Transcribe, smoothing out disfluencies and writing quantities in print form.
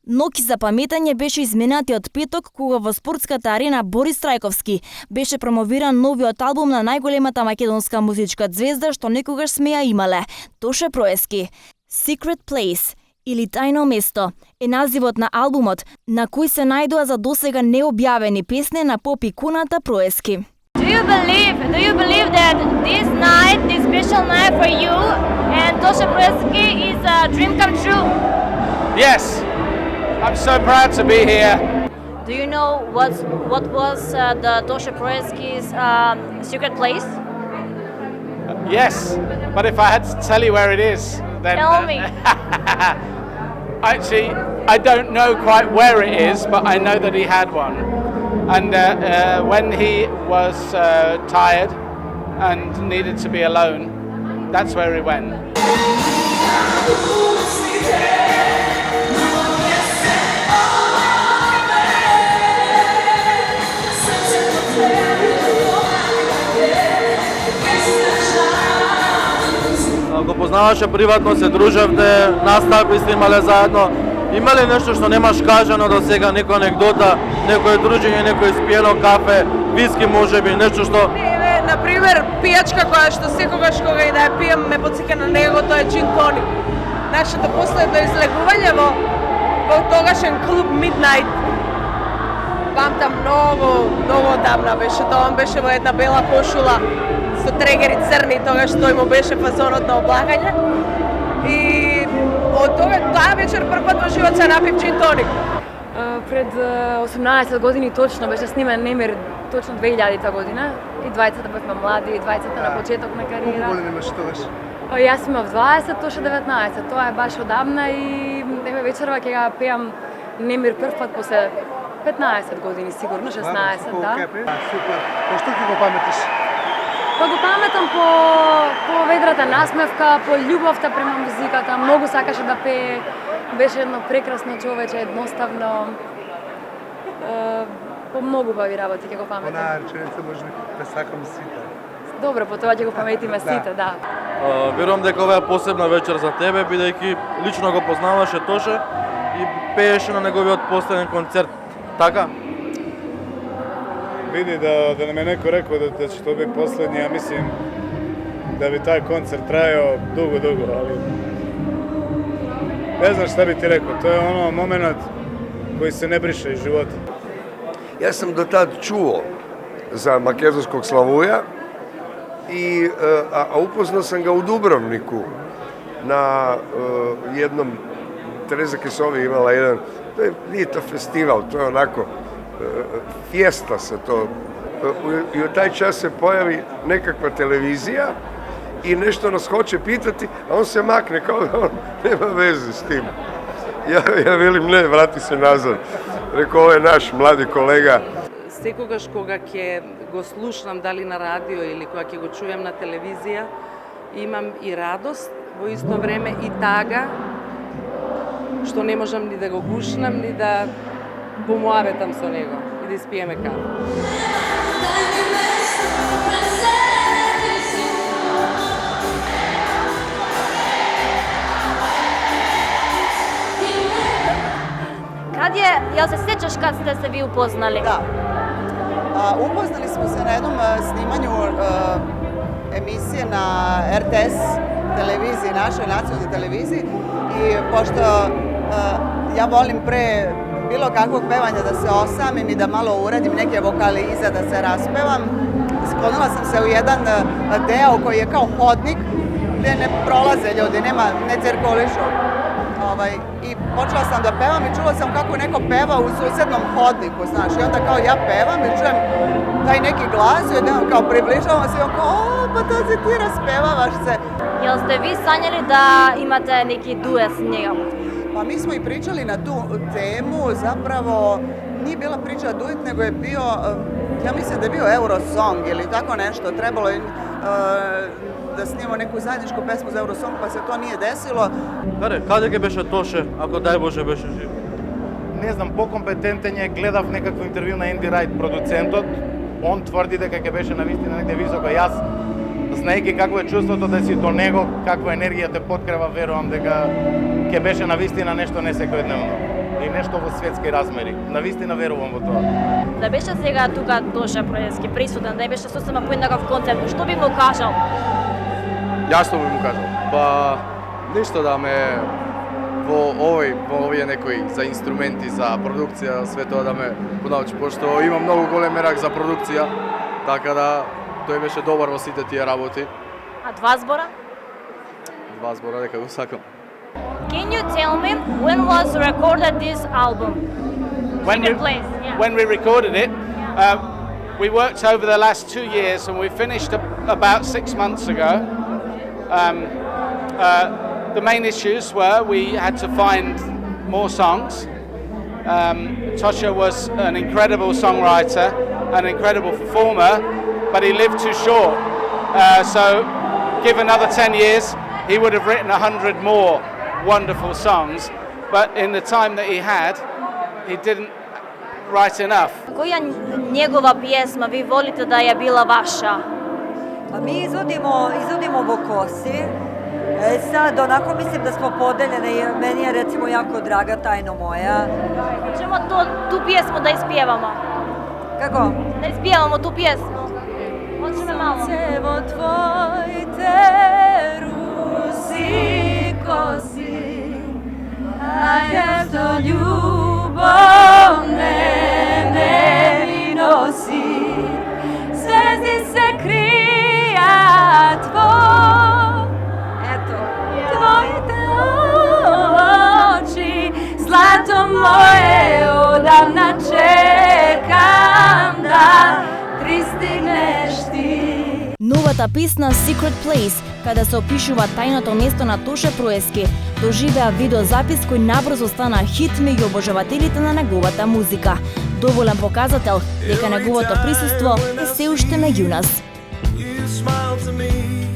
Ноќ за паметење беше изминатиот петок кога во спортската арена Борис Трајковски беше промовиран новиот албум на најголемата македонска музичка звезда што некогаш сме ја имале, Тоше Проески. Secret Place или Тајно место е називот на албумот на кој се најдоа за досега необјавени песни на поп иконата Проески. Do you believe that this night, this special night for you and Toshe Proeski is a dream come true? Yes, I'm so proud to be here. Do you know what was the Toshe Proeski's secret place? Yes, but if I had to tell you where it is, then... Tell me. Actually, I don't know quite where it is, but I know that he had one. And when he was tired and needed to be alone, that's where he went. Го познаваше приватно, се дружевте, настапи сте имале заедно. Има ли нешто што немаш кажано до сега, некоја анекдота, некој дружење, некој спиено кафе, виски можеби, нешто што... Например, пијачка која што секогаш кога и да ја пијам ме потсеќа на него, тоа е джин тоник. Нашето последно излегување во тогашен клуб Midnight. Памтам многу одамна беше тоа, он беше во една бела кошула со трегери црни, тогаш тој му беше фазонот на облагање. И од таа вечер прв пат во живот се напив джин тоник. Пред 18 години точно беше снимен Немир, точно 2000-та година. И двајцата бевме млади, двајцата на почеток на кариера. Колку години имаш тогаш? Јас имав 20, Тоше 19. Тоа е баш одамна и вечерва ќе го пеам Немир прв пат после 15 години, сигурно 16, да. Супер. Пошто ќе го паметиш? Па го паметам по ведрата насмевка, по љубовта према музиката, многу сакаше да пее, беше едно прекрасно човече, едноставно, по многу убави работи ќе го паметам. Онаа реченица може да сакам сите. Добро, по тоа ќе го паметиме сите, да. Верувам дека ова е посебна вечер за тебе, бидејќи лично го познаваше Тоше и пееше на неговиот последен концерт, така? Види да не ме некој рекол да ќе тоа би последни, ја мислим да би тај концерт трајao дуго, али не знам шта би ти рекол, тоа е оно момент кој се не брише из живота. Јас сам до тад чуо за македонског Славуја и упознал сам га у Дубровнику на едном Тереза Кесови имала еден, nije to festival, to je onako fiesta se to. I u taj čas se pojavi nekakva televizija i nešto nas hoće pitati, a on se makne kao da on nema veze s tim. Ja velim ne, vrati se nazad. Rekao, ovo je naš mladi kolega. Секогаш кога ќе го слушнам дали на радио или кога ќе го чујам на телевизија, имам и радост, во исто време и тага, што не можам ни да го гушнам, ни да помуаветам со него и да испиеме кафе. Каде, јас се сеќаш кад сте се ви упознали? Да. Upoznali smo se na jednom snimanju emisije na RTS televiziji, našoj nacionalnoj televiziji i pošto ja volim pre bilo kakvog pevanja da se osamim i da malo uradim neke vokalize, da se raspevam, sklonila sam se u jedan deo koji je kao hodnik gdje ne prolaze ljudi, ne cirkulišu. I počela sam da pevam i čula sam kako neko peva u susednom hodniku, znaš, i onda kao ja pevam i čujem taj neki glas i onda kao približavam se i on kao, pa to si ti, raspevavaš se. Jel ste vi sanjali da imate neki duet s njegom? Pa mi smo i pričali na tu temu, zapravo nije bila priča duet, nego je bio, ja mislim da je bio Eurosong ili tako nešto, trebalo je da snimamo neku zajedničku pesmu za Eurosong, pa se to nije desilo. Каде ќе беше Тоше, ако дај Боже беше жив? Не знам, покомпетентен е, гледав некакво интервју на Енди Рајт, продуцентот, он тврди дека ќе беше навистина негде високо. Јас, знаејќи какво е чувството да си до него, каква енергија те подкрепа, верувам дека ќе беше навистина нешто не секојдневно. и нешто во светски размери. Навистина верувам во тоа. Да беше сега тука Тоша Проески присутен, да беше сосема поеднаков концерт, што би му кажал? Ја што би му кажал? Па, ништо да ме во овие некои за инструменти, за продукција, све тоа да ме понаучи, пошто има многу голем мерак за продукција, така да тој беше добар во сите тие работи. А два збора? Два збора дека го сакам. Can you tell me when was recorded this album? When Secret Place, yeah. when we recorded it, we worked over the last 2 years and we finished about 6 months ago. The main issues were we had to find more songs. Tosha was an incredible songwriter, an incredible performer, but he lived too short. So give another 10 years, he would have written 100 more wonderful songs, but in the time that he had, he didn't write enough. Која негова пиесма ви волите да ја била ваша? Pa mi izvodimo во Kosi. Sad, onako mislim da smo podeljene, meni je recimo jako draga Tajno moja. Hoćemo tu pjesmu da ispjevamo? Kako? Da ispjevamo tu pjesmu. Hoćemo malo. Cevo tvoj te rusi kosi, a ja to ljubov ne nosi. Zvezdi se krija tvoj, eto, tvoje te oči, zlato moje odavna čekam da pristigneš ti. Новата песна Secret Place, каде се опишува тајното место на Тоше Проески, доживеа видеозапис кој набрзо стана хит меѓу обожавателите на неговата музика. Доволен показател дека неговото присуство е се уште меѓу нас. You smile to me.